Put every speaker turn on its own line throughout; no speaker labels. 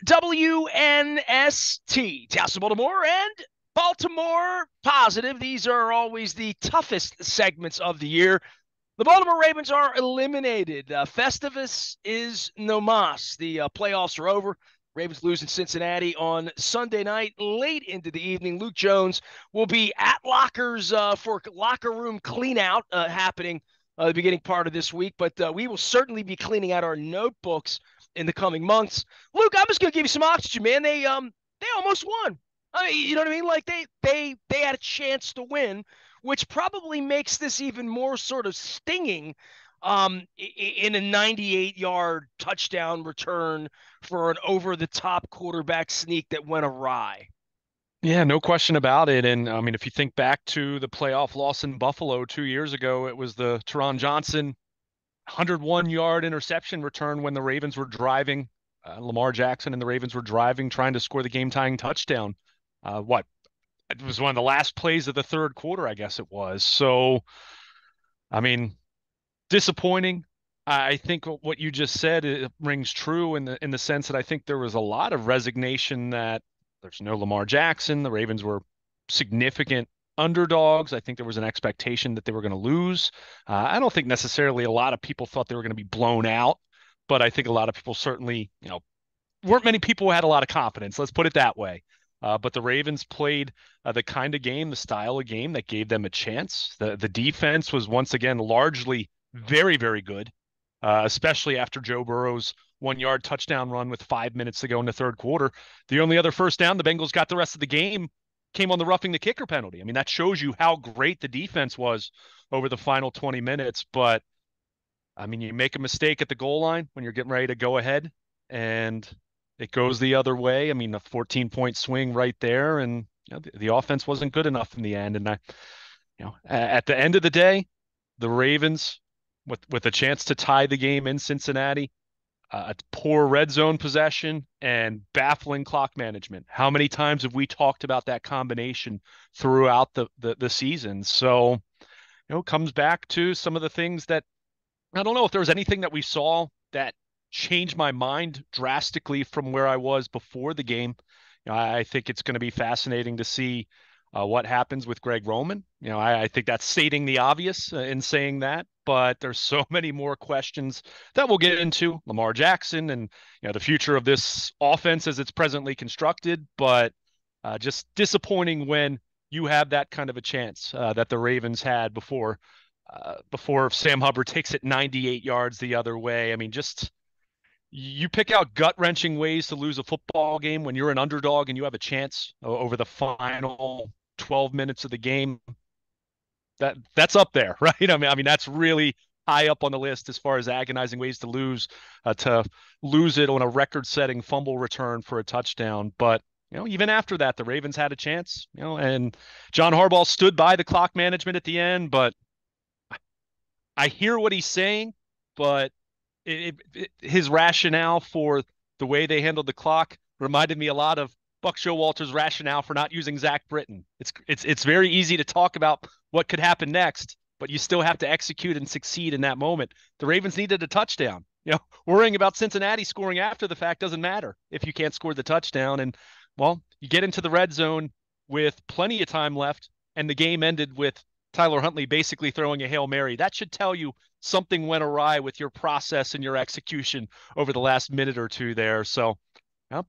WNST, Towson, Baltimore, and Baltimore Positive. These are always the toughest segments of the year. The Baltimore Ravens are eliminated. Festivus is no mas. The playoffs are over. Ravens lose in Cincinnati on Sunday night, late into the evening. Luke Jones will be at lockers for locker room clean out happening the beginning part of this week, but we will certainly be cleaning out our notebooks in the coming months. Luke, I'm just gonna give you some oxygen, man. They almost won. I mean, you know what I mean? Like they had a chance to win, which probably makes this even more sort of stinging in a 98-yard touchdown return for an over-the-top quarterback sneak that went awry.
Yeah, no question about it. And I mean, if you think back to the playoff loss in Buffalo 2 years ago, it was the Teron Johnson 101-yard interception return when the Ravens were driving. Lamar Jackson and the Ravens were driving, trying to score the game-tying touchdown. What? It was one of the last plays of the third quarter, I guess it was. So, I mean, disappointing. I think what you just said it rings true in the sense that I think there was a lot of resignation that there's no Lamar Jackson. The Ravens were significant underdogs. I think there was an expectation that they were going to lose. I don't think necessarily a lot of people thought they were going to be blown out, but I think a lot of people certainly, weren't many people who had a lot of confidence. Let's put it that way. But the Ravens played the kind of game, the style of game that gave them a chance. The defense was once again largely very, very good, especially after Joe Burrow's 1 yard touchdown run with 5 minutes to go in the third quarter. The only other first down the Bengals got the rest of the game came on the roughing the kicker penalty. I mean, that shows you how great the defense was over the final 20 minutes. But I mean, you make a mistake at the goal line when you're getting ready to go ahead and it goes the other way. I mean, a 14-point swing right there, and the offense wasn't good enough in the end. And at the end of the day, the Ravens, with a chance to tie the game in Cincinnati, a poor red zone possession and baffling clock management. How many times have we talked about that combination throughout the season? So, it comes back to some of the things that I don't know if there was anything that we saw that changed my mind drastically from where I was before the game. I think it's going to be fascinating to see what happens with Greg Roman. I think that's stating the obvious in saying that, but there's so many more questions that we'll get into Lamar Jackson and the future of this offense as it's presently constructed. But just disappointing when you have that kind of a chance that the Ravens had before Sam Hubbard takes it 98 yards the other way. I mean, just you pick out gut-wrenching ways to lose a football game when you're an underdog and you have a chance over the final 12 minutes of the game. That's up there, right? I mean that's really high up on the list as far as agonizing ways to lose it on a record-setting fumble return for a touchdown. But even after that, the Ravens had a chance. And John Harbaugh stood by the clock management at the end. But I hear what he's saying, but his rationale for the way they handled the clock reminded me a lot of Buck Showalter's rationale for not using Zach Britton. It's very easy to talk about what could happen next, but you still have to execute and succeed in that moment. The Ravens needed a touchdown. Worrying about Cincinnati scoring after the fact doesn't matter if you can't score the touchdown. And well, you get into the red zone with plenty of time left, and the game ended with Tyler Huntley basically throwing a Hail Mary. That should tell you something went awry with your process and your execution over the last minute or two there. So,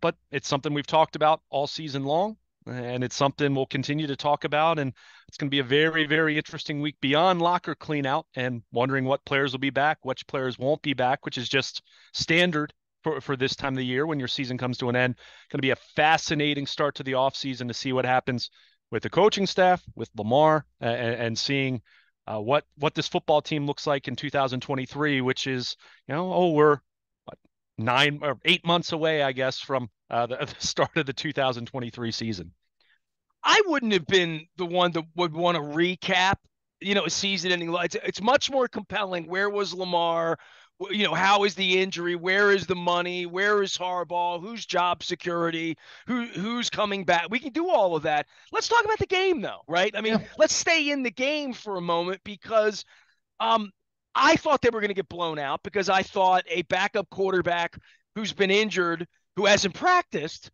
but it's something we've talked about all season long, and it's something we'll continue to talk about. And it's going to be a very, very interesting week beyond locker cleanout and wondering what players will be back, which players won't be back, which is just standard for this time of the year when your season comes to an end. Going to be a fascinating start to the offseason to see what happens with the coaching staff, with Lamar, and seeing what this football team looks like in 2023, which is, we're 8 months away, I guess, from the start of the 2023 season.
I wouldn't have been the one that would want to recap, a season-ending. It's much more compelling. Where was Lamar? How is the injury? Where is the money? Where is Harbaugh? Who's job security? Who's coming back? We can do all of that. Let's talk about the game, though, right? I mean, let's stay in the game for a moment because I thought they were going to get blown out because I thought a backup quarterback who's been injured, who hasn't practiced,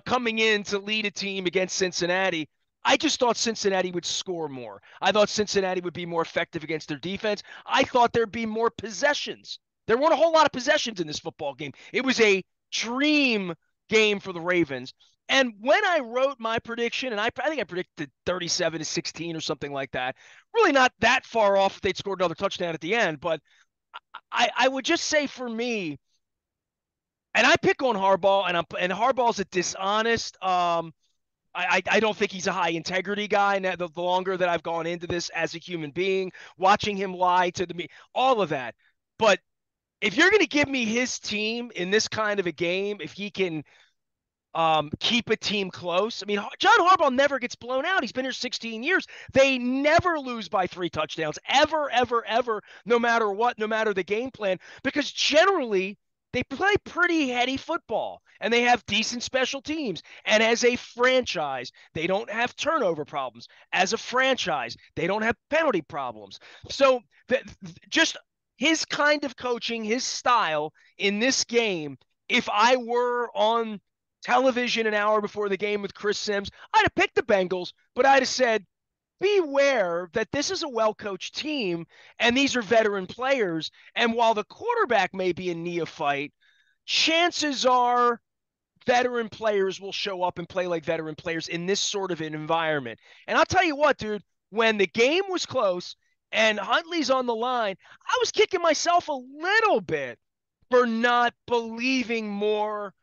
coming in to lead a team against Cincinnati. I just thought Cincinnati would score more. I thought Cincinnati would be more effective against their defense. I thought there'd be more possessions. There weren't a whole lot of possessions in this football game. It was a dream game for the Ravens. And when I wrote my prediction, and I think I predicted 37-16 or something like that, really not that far off if they'd scored another touchdown at the end. But I would just say for me, and I pick on Harbaugh, and Harbaugh's a dishonest. I don't think he's a high integrity guy. Now, the longer that I've gone into this as a human being, watching him lie to me, all of that. But if you're going to give me his team in this kind of a game, if he can keep a team close. I mean, John Harbaugh never gets blown out. He's been here 16 years. They never lose by 3 touchdowns, ever, ever, ever, no matter what, no matter the game plan, because generally they play pretty heady football and they have decent special teams. And as a franchise, they don't have turnover problems. As a franchise, they don't have penalty problems. So just his kind of coaching, his style in this game, if I were on television an hour before the game with Chris Sims, I'd have picked the Bengals, but I'd have said, beware that this is a well-coached team and these are veteran players. And while the quarterback may be a neophyte, chances are veteran players will show up and play like veteran players in this sort of an environment. And I'll tell you what, dude, when the game was close and Huntley's on the line, I was kicking myself a little bit for not believing more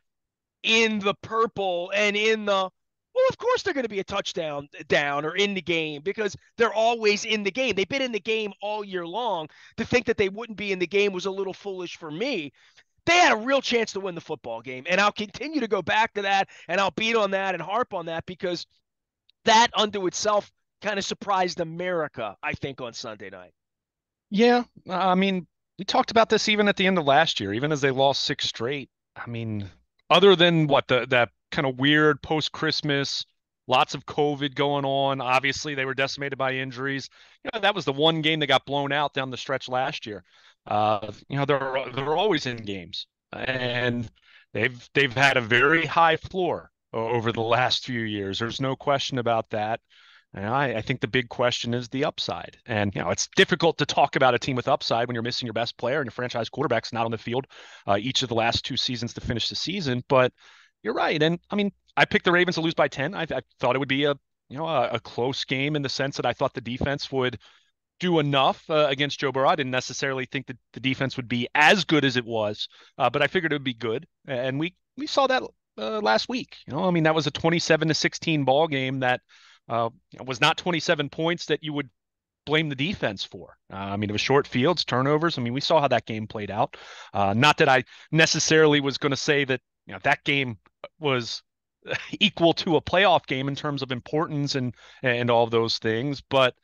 in the purple and in the, well, of course they're going to be a touchdown down or in the game because they're always in the game. They've been in the game all year long. To think that they wouldn't be in the game was a little foolish for me. They had a real chance to win the football game. And I'll continue to go back to that and I'll beat on that and harp on that because that unto itself kind of surprised America, I think, on Sunday night.
Yeah, I mean, we talked about this even at the end of last year, even as they lost 6 straight. I mean, other than what that kind of weird post-Christmas, lots of COVID going on. Obviously, they were decimated by injuries. That was the one game that got blown out down the stretch last year. They're always in games, and they've had a very high floor over the last few years. There's no question about that. And I think the big question is the upside. And, it's difficult to talk about a team with upside when you're missing your best player and your franchise quarterback's not on the field each of the last 2 seasons to finish the season. But you're right. And, I mean, I picked the Ravens to lose by 10. I thought it would be a close game in the sense that I thought the defense would do enough against Joe Burrow. I didn't necessarily think that the defense would be as good as it was, but I figured it would be good. And we saw that last week. I mean, that was a 27-16 ball game that was not 27 points that you would blame the defense for. I mean, it was short fields, turnovers. I mean, we saw how that game played out. Not that I necessarily was going to say that that game was equal to a playoff game in terms of importance and all of those things, but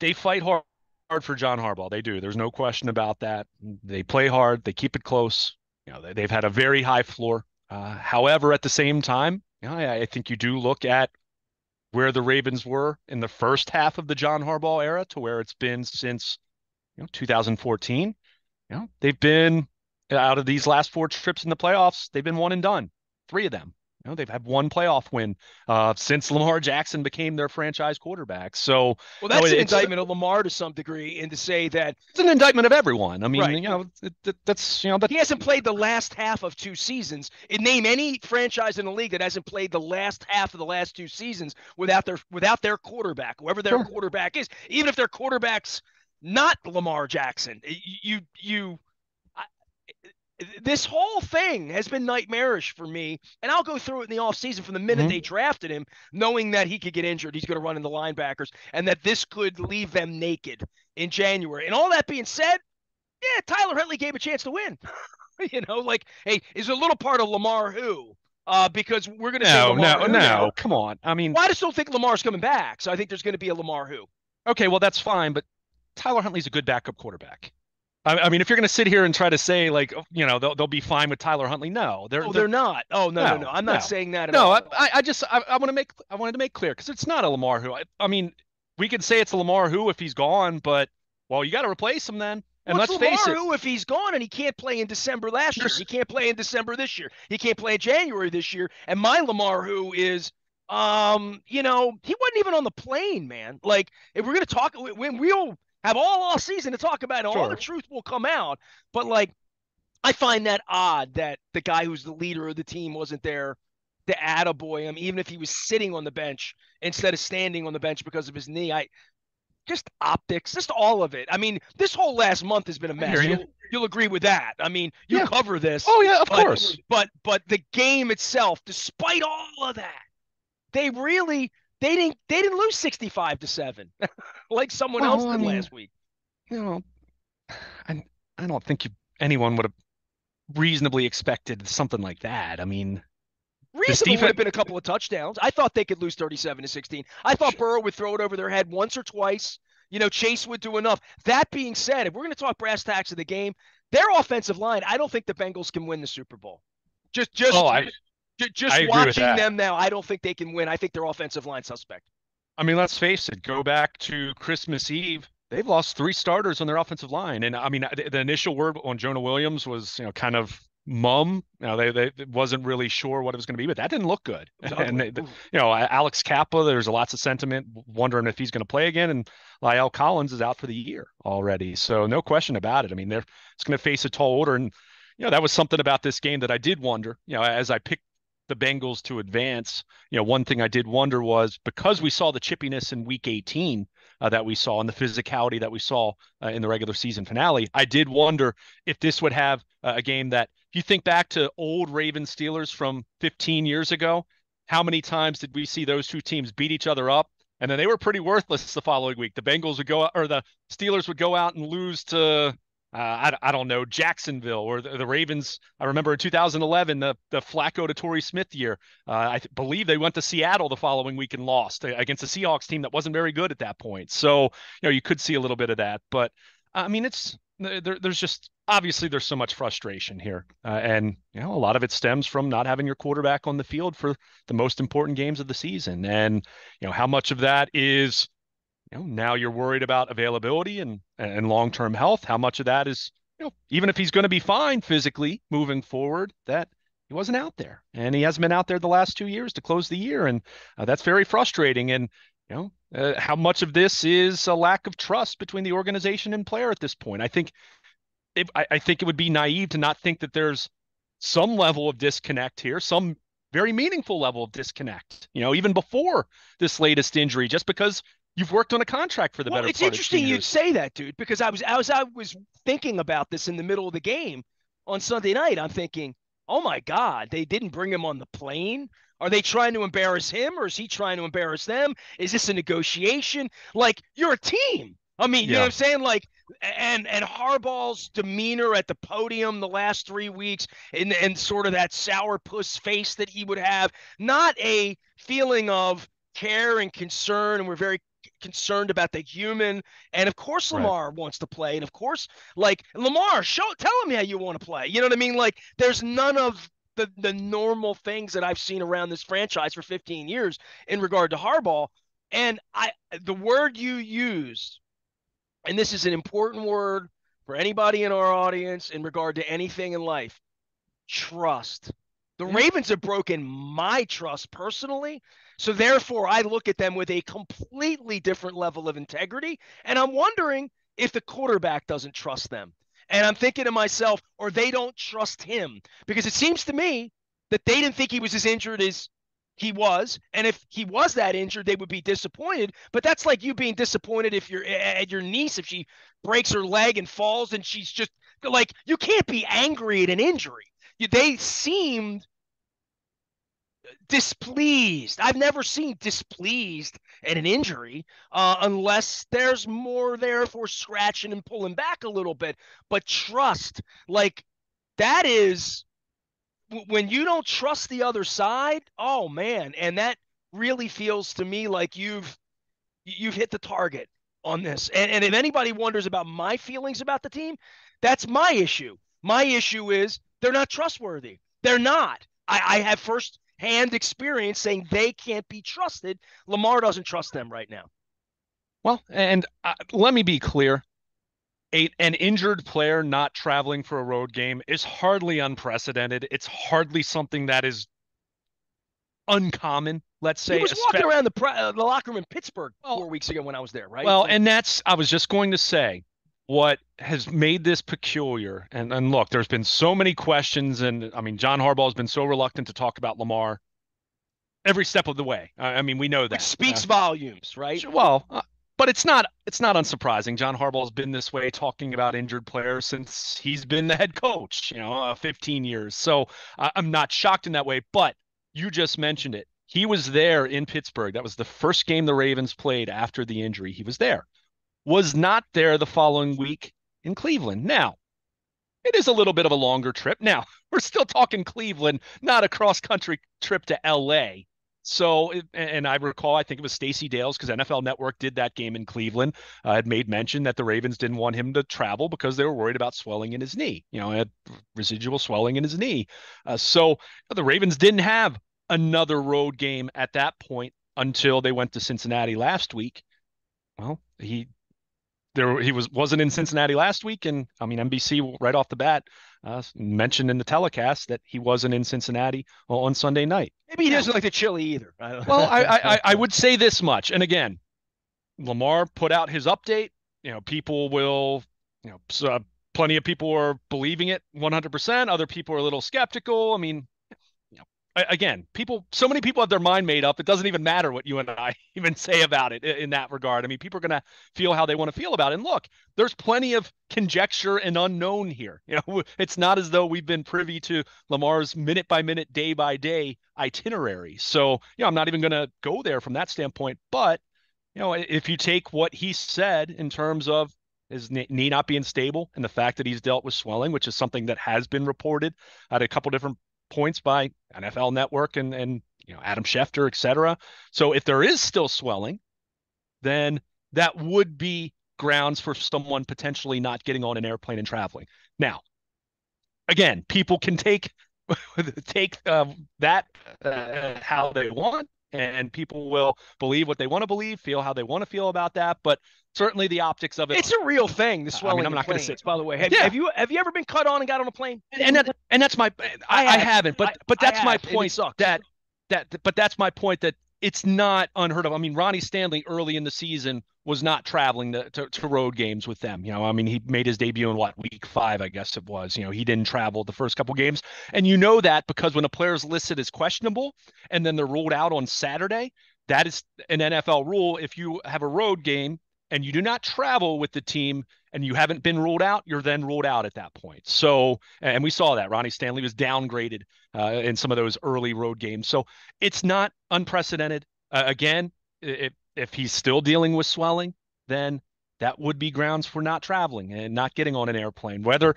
they fight hard for John Harbaugh. They do. There's no question about that. They play hard. They keep it close. They've had a very high floor. However, at the same time, I think you do look at where the Ravens were in the first half of the John Harbaugh era to where it's been since 2014. They've been out of these last 4 trips in the playoffs, they've been one and done, 3 of them. They've had one playoff win since Lamar Jackson became their franchise quarterback. So,
well, that's an indictment of Lamar to some degree, and to say that
it's an indictment of everyone. I mean,
right.
That's
he hasn't played the last half of 2 seasons. Name any franchise in the league that hasn't played the last half of the last 2 seasons without their quarterback, whoever their quarterback is, even if their quarterback's not Lamar Jackson. This whole thing has been nightmarish for me, and I'll go through it in the offseason from the minute they drafted him, knowing that he could get injured, he's going to run in the linebackers, and that this could leave them naked in January. And all that being said, yeah, Tyler Huntley gave a chance to win. Hey, is a little part of Lamar who? Because we're going to say Lamar
No, come on. I mean,
well, I just don't think Lamar's coming back, so I think there's going to be a Lamar who.
Okay, well, that's fine, but Tyler Huntley's a good backup quarterback. I mean, if you're going to sit here and try to say they'll be fine with Tyler Huntley, no,
they're not. Oh no. I'm not saying that at all.
No, I wanted to make clear because it's not a Lamar who. I mean, we could say it's a Lamar who if he's gone, but you got to replace him then. And
What's
let's face
Lamar
it,
who if he's gone and he can't play in December last year?
there's
He can't play in December this year. He can't play in January this year. And my Lamar who is he wasn't even on the plane, man. Like if we're gonna talk when we'll have all season to talk about it, all the
sure.
truth will come out. But like I find that odd that the guy who's the leader of the team wasn't there to attaboy him, even if he was sitting on the bench instead of standing on the bench because of his knee. I just optics, just all of it. I mean, this whole last month has been a
I hear
mess.
you.
You'll agree with that. I mean, you
Yeah.
cover this,
Oh yeah, of
but
course.
but the game itself, despite all of that, they really they didn't lose 65-7 like someone else
Well, I
did
mean,
last week.
you know, I I don't think anyone would have reasonably expected something like that. I mean, this
Reasonable would
defense.
have been a couple of touchdowns. I thought they could lose 37-16. I thought Burrow would throw it over their head once or twice. Chase would do enough. That being said, if we're going to talk brass tacks of the game, their offensive line, I don't think the Bengals can win the Super Bowl. Just
Oh,
just
I
just
agree with
watching
that.
them now, I don't think they can win. I think their offensive line suspect.
I mean, let's face it, go back to Christmas Eve. They've lost three starters on their offensive line. And I mean, the initial word on Jonah Williams was, kind of mum. They wasn't really sure what it was going to be, but that didn't look good.
It was
And,
ugly.
Alex Kappa, there's lots of sentiment wondering if he's going to play again. And Lyle Collins is out for the year already. So no question about it. I mean, it's going to face a tall order. And, that was something about this game that I did wonder, as I picked the Bengals to advance. One thing I did wonder was because we saw the chippiness in week 18 that we saw and the physicality that we saw in the regular season finale, I did wonder if this would have a game that, if you think back to old Ravens Steelers from 15 years ago, how many times did we see those two teams beat each other up? And then they were pretty worthless the following week. The Bengals would go out, or the Steelers would go out and lose to I don't know, Jacksonville or the Ravens. I remember in 2011, the Flacco to Torrey Smith year. Believe they went to Seattle the following week and lost against a Seahawks team that wasn't very good at that point. So, you could see a little bit of that. But I mean, there's just obviously there's so much frustration here. And, a lot of it stems from not having your quarterback on the field for the most important games of the season. And, how much of that is now you're worried about availability and long-term health. How much of that is, even if he's going to be fine physically moving forward, that he wasn't out there and he hasn't been out there the last 2 years to close the year. And that's very frustrating. And, how much of this is a lack of trust between the organization and player at this point? I think it would be naive to not think that there's some level of disconnect here, some very meaningful level of disconnect, even before this latest injury, just because you've worked on a contract for the
Well,
better
it's
part of 2
interesting you'd
years.
say that, dude, because I was thinking about this in the middle of the game on Sunday night. I'm thinking, oh my God, they didn't bring him on the plane. Are they trying to embarrass him or is he trying to embarrass them? Is this a negotiation? Like, you're a team. I mean, you know what
Yeah,
I'm saying? Like, and Harbaugh's demeanor at the podium the last 3 weeks and sort of that sourpuss face that he would have, not a feeling of care and concern, and we're very concerned about the human. And of course,
right.
Lamar wants to play. And of course, like Lamar, tell him how you want to play. You know what I mean? Like, there's none of the normal things that I've seen around this franchise for 15 years in regard to Harbaugh. And the word you used, and this is an important word for anybody in our audience in regard to anything in life, trust. The
Yeah.
Ravens have broken my trust personally. So therefore, I look at them with a completely different level of integrity. And I'm wondering if the quarterback doesn't trust them. And I'm thinking to myself, or they don't trust him. Because it seems to me that they didn't think he was as injured as he was. And if he was that injured, they would be disappointed. But that's like you being disappointed if you're at your niece, if she breaks her leg and falls and she's just like, you can't be angry at an injury. They seemed displeased. I've never seen displeased at an injury unless there's more there for scratching and pulling back a little bit. But trust, like that is when you don't trust the other side. Oh man, and that really feels to me like you've hit the target on this. And if anybody wonders about my feelings about the team, that's my issue. My issue is they're not trustworthy. They're not. I have first hand experience saying they can't be trusted. Lamar doesn't trust them right now.
Well, and let me be clear. An injured player not traveling for a road game is hardly unprecedented. It's hardly something that is uncommon, let's
He
say.
was walking around the locker room in Pittsburgh
Well,
4 weeks ago when I was there, right?
well,
So
and that's, I was just going to say, what has made this peculiar, and look, there's been so many questions, and I mean, John Harbaugh has been so reluctant to talk about Lamar every step of the way. I mean, we know
which
that.
speaks volumes, right?
Well, but it's not unsurprising. John Harbaugh's been this way talking about injured players since he's been the head coach, 15 years. So I'm not shocked in that way. But you just mentioned it. He was there in Pittsburgh. That was the first game the Ravens played after the injury. He was there. Was not there the following week in Cleveland. Now, it is a little bit of a longer trip. Now, we're still talking Cleveland, not a cross country trip to LA. So, and I recall, I think it was Stacey Dales because NFL Network did that game in Cleveland. Had made mention that the Ravens didn't want him to travel because they were worried about swelling in his knee. He had residual swelling in his knee. So the Ravens didn't have another road game at that point until they went to Cincinnati last week. Well, he wasn't in Cincinnati last week, and I mean NBC right off the bat mentioned in the telecast that he wasn't in Cincinnati on Sunday night.
Maybe he
Now,
doesn't like the chili either. I
well, I
don't.
would say this much, and again, Lamar put out his update. People will, so plenty of people are believing it 100%. Other people are a little skeptical. I mean, again, so many people have their mind made up. It doesn't even matter what you and I even say about it in that regard. I mean, people are going to feel how they want to feel about it. And look, there's plenty of conjecture and unknown here. It's not as though we've been privy to Lamar's minute by minute, day by day itinerary. So, I'm not even going to go there from that standpoint. But, if you take what he said in terms of his knee not being stable and the fact that he's dealt with swelling, which is something that has been reported at a couple different points by NFL Network and Adam Schefter, et cetera. So if there is still swelling, then that would be grounds for someone potentially not getting on an airplane and traveling. Now, again, people can take that how they want, and people will believe what they want to believe, feel how they want to feel about that. But certainly the optics of it,
It's a real thing. The
I mean,
swelling
I'm
in
not going to say,
planes. By the way, have,
yeah,
have you ever been cut on and got on a plane?
and that's my, I haven't, but that's my point.
It sucks.
But that's my point that it's not unheard of. I mean, Ronnie Stanley early in the season was not traveling to road games with them. I mean, he made his debut in week 5, I guess it was. He didn't travel the first couple games. And that because when a player is listed as questionable and then they're ruled out on Saturday, that is an NFL rule. If you have a road game and you do not travel with the team and you haven't been ruled out, you're then ruled out at that point. So, and we saw that Ronnie Stanley was downgraded in some of those early road games. So it's not unprecedented. Again, if he's still dealing with swelling, then that would be grounds for not traveling and not getting on an airplane. Whether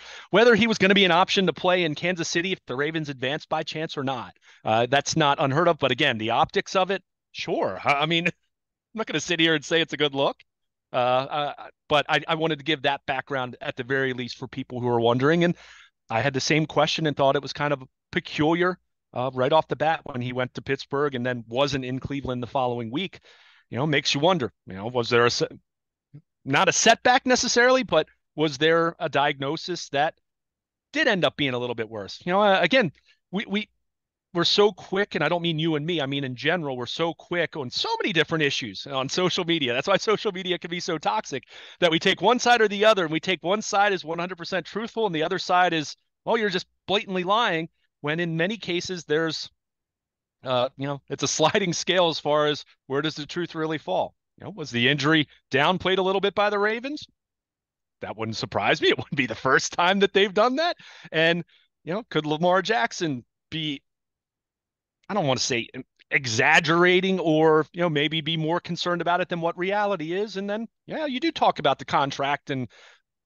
he was going to be an option to play in Kansas City if the Ravens advanced by chance or not, that's not unheard of. But again, the optics of it, sure. I mean, I'm not going to sit here and say it's a good look. But I wanted to give that background at the very least for people who are wondering. And I had the same question and thought it was kind of peculiar right off the bat when he went to Pittsburgh and then wasn't in Cleveland the following week. Makes you wonder, was there not a setback necessarily, but was there a diagnosis that did end up being a little bit worse? Again, we're so quick, and I don't mean you and me, I mean in general, we're so quick on so many different issues on social media. That's why social media can be so toxic, that we take one side or the other, and we take one side as 100% truthful and the other side is, oh, you're just blatantly lying, when in many cases there's it's a sliding scale as far as where does the truth really fall. Was the injury downplayed a little bit by the Ravens? That wouldn't surprise me. It wouldn't be the first time that they've done that. And could Lamar Jackson be, I don't want to say exaggerating, or maybe be more concerned about it than what reality is? And then you do talk about the contract and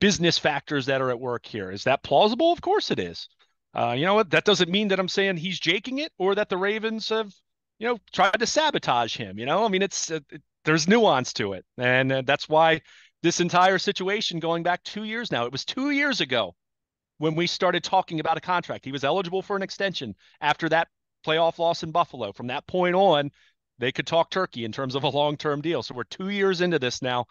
business factors that are at work here. Is that plausible? Of course it is. You know what? That doesn't mean that I'm saying he's jaking it or that the Ravens have tried to sabotage him. I mean, there's nuance to it, and that's why this entire situation, going back 2 years now, it was 2 years ago when we started talking about a contract. He was eligible for an extension after that playoff loss in Buffalo. From that point on, they could talk turkey in terms of a long-term deal. So we're 2 years into this now.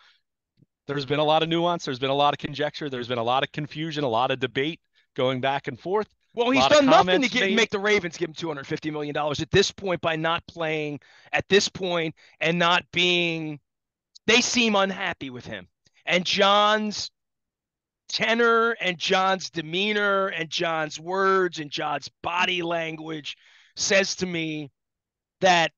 There's been a lot of nuance. There's been a lot of conjecture. There's been a lot of confusion, a lot of debate going back and forth,
Well,
a
he's
lot of
done nothing to
comments made.
make the Ravens give him $250 million at this point by not playing at this point and not being. They seem unhappy with him, and John's tenor and John's demeanor and John's words and John's body language says to me that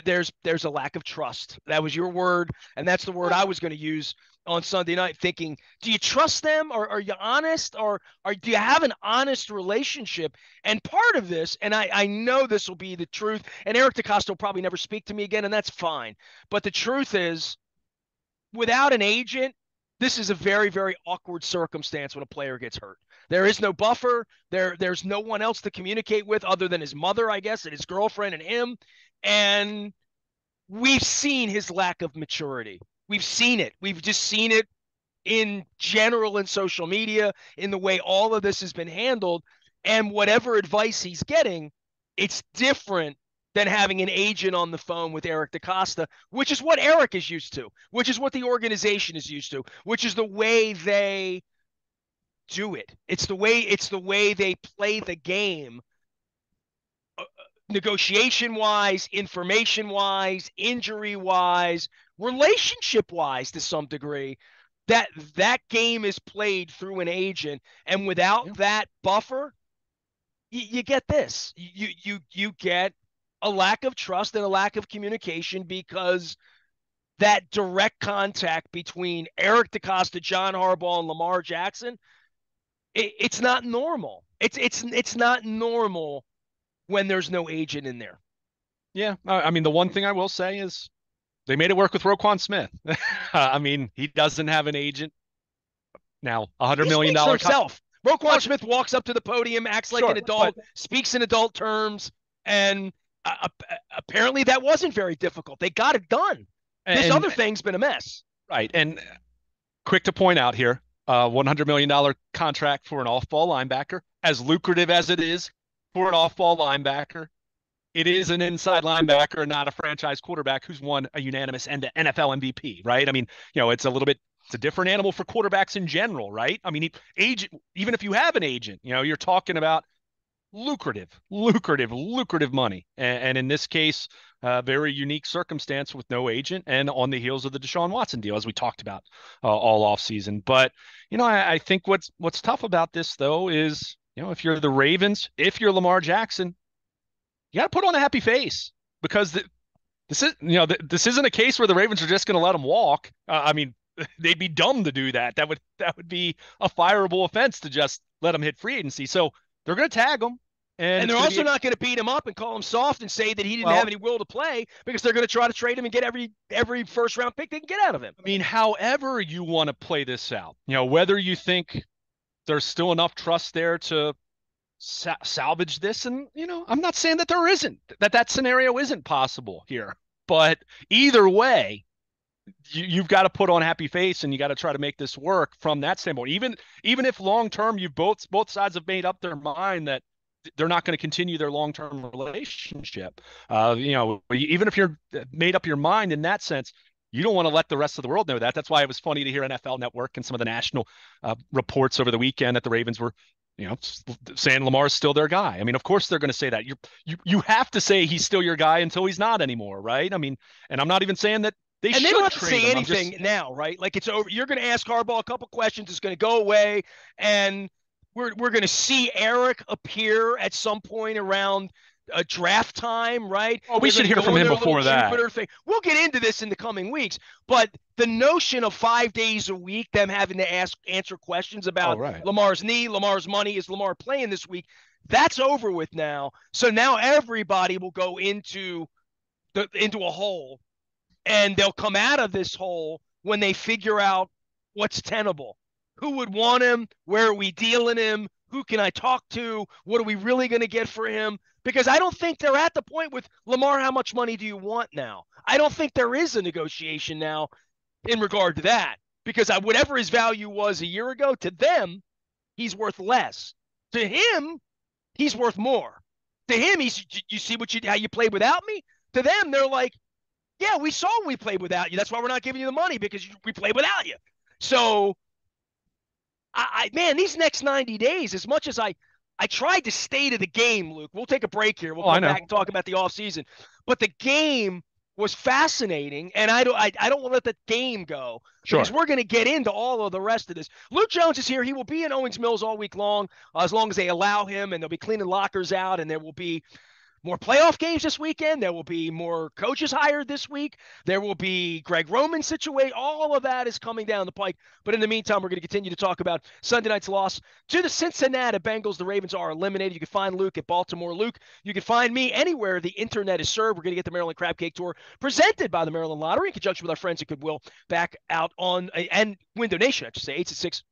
there's a lack of trust. That was your word, and that's the word I was going to use on Sunday night. Thinking, do you trust them, or are you honest, or do you have an honest relationship? And part of this, and I know this will be the truth, and Eric DeCosta will probably never speak to me again, and that's fine. But the truth is, without an agent, this is a very, very awkward circumstance when a player gets hurt. There is no buffer. There's no one else to communicate with other than his mother, I guess, and his girlfriend and him. And we've seen his lack of maturity. We've seen it. We've just seen it in general in social media, in the way all of this has been handled. And whatever advice he's getting, it's different than having an agent on the phone with Eric DeCosta, which is what Eric is used to, which is what the organization is used to, which is the way they do it. It's the way they play the game, negotiation wise, information wise, injury wise, relationship wise to some degree. That game is played through an agent, and without
Yeah.
that buffer, you get this. You get a lack of trust and a lack of communication because that direct contact between Eric DeCosta, John Harbaugh, and Lamar Jackson, it's not normal. It's not normal when there's no agent in there.
Yeah. I mean, the one thing I will say is they made it work with Roquan Smith. I mean, he doesn't have an agent now. $100
He
million
speaks for
contract.
himself. Roquan Smith walks up to the podium, acts like an
Sure, but
adult, speaks in adult terms, and apparently that wasn't very difficult. They got it done. This
and
other thing's been a mess.
right. And quick to point out here, $100 million contract for an off-ball linebacker, as lucrative as it is for an off-ball linebacker. It is an inside linebacker, not a franchise quarterback who's won a unanimous NFL MVP, right? I mean, it's a different animal for quarterbacks in general, right? I mean, agent, even if you have an agent, you're talking about lucrative money. And in this case, very unique circumstance with no agent and on the heels of the Deshaun Watson deal, as we talked about all off season. But, I think what's tough about this, though, is, if you're the Ravens, if you're Lamar Jackson, you got to put on a happy face because this isn't a case where the Ravens are just going to let him walk. I mean, they'd be dumb to do that. That would be a fireable offense to just let him hit free agency. So they're going to tag him,
And they're also not going to beat him up and call him soft and say that he didn't have any will to play, because they're going to try to trade him and get every first round pick they can get out of him.
I mean, however you want to play this out, whether you think there's still enough trust there to salvage this, and I'm not saying that there isn't, that scenario isn't possible here, but either way, you've got to put on a happy face and you got to try to make this work from that standpoint. Even if long term you both sides have made up their mind that they're not going to continue their long-term relationship. Even if you're made up your mind in that sense, you don't want to let the rest of the world know that. That's why it was funny to hear NFL Network and some of the national reports over the weekend that the Ravens were, saying Lamar's still their guy. I mean, of course they're going to say that. You have to say he's still your guy until he's not anymore, right? I mean, and I'm not even saying that they
don't have to
trade
say
him.
anything now, right? Like, it's over. You're going to ask Harbaugh a couple questions. It's going to go away, and we're going to see Eric appear at some point around a draft time, right?
Oh, we should hear from him before that.
Thing. We'll get into this in the coming weeks, but the notion of 5 days a week, them having to answer questions about Lamar's knee, Lamar's money, is Lamar playing this week, that's over with now. So now everybody will go into a hole, and they'll come out of this hole when they figure out what's tenable. Who would want him? Where are we dealing him? Who can I talk to? What are we really going to get for him? Because I don't think they're at the point with Lamar, how much money do you want now? I don't think there is a negotiation now in regard to that, because whatever his value was a year ago, to them, he's worth less. To him, he's worth more. To him, you see how you played without me? To them, they're like, Yeah, we saw we played without you. That's why we're not giving you the money, because we played without you. So, man, these next 90 days, as much as I tried to stay to the game, Luke. We'll take a break here. We'll
Oh, I
come
know.
back and talk about the offseason. But the game was fascinating, and I don't want to let the game go, because
Sure.
we're going to get into all of the rest of this. Luke Jones is here. He will be in Owings Mills all week long, as long as they allow him, and they'll be cleaning lockers out, and there will be more playoff games this weekend. There will be more coaches hired this week. There will be Greg Roman situation. All of that is coming down the pike. But in the meantime, we're going to continue to talk about Sunday night's loss to the Cincinnati Bengals. The Ravens are eliminated. You can find Luke at Baltimore Luke. You can find me anywhere the internet is served. We're going to get the Maryland Crab Cake Tour presented by the Maryland Lottery in conjunction with our friends at Goodwill back out on, and Window Nation, I should say, 866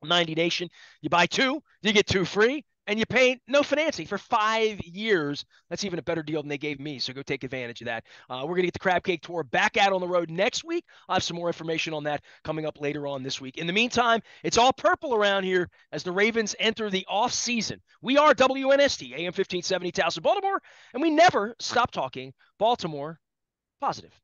90 Nation. You buy two, you get two free, and you pay no financing for 5 years. That's even a better deal than they gave me, so go take advantage of that. We're going to get the Crab Cake Tour back out on the road next week. I'll have some more information on that coming up later on this week. In the meantime, it's all purple around here as the Ravens enter the off season. We are WNST, AM 1570, Towson, Baltimore, and we never stop talking Baltimore positive.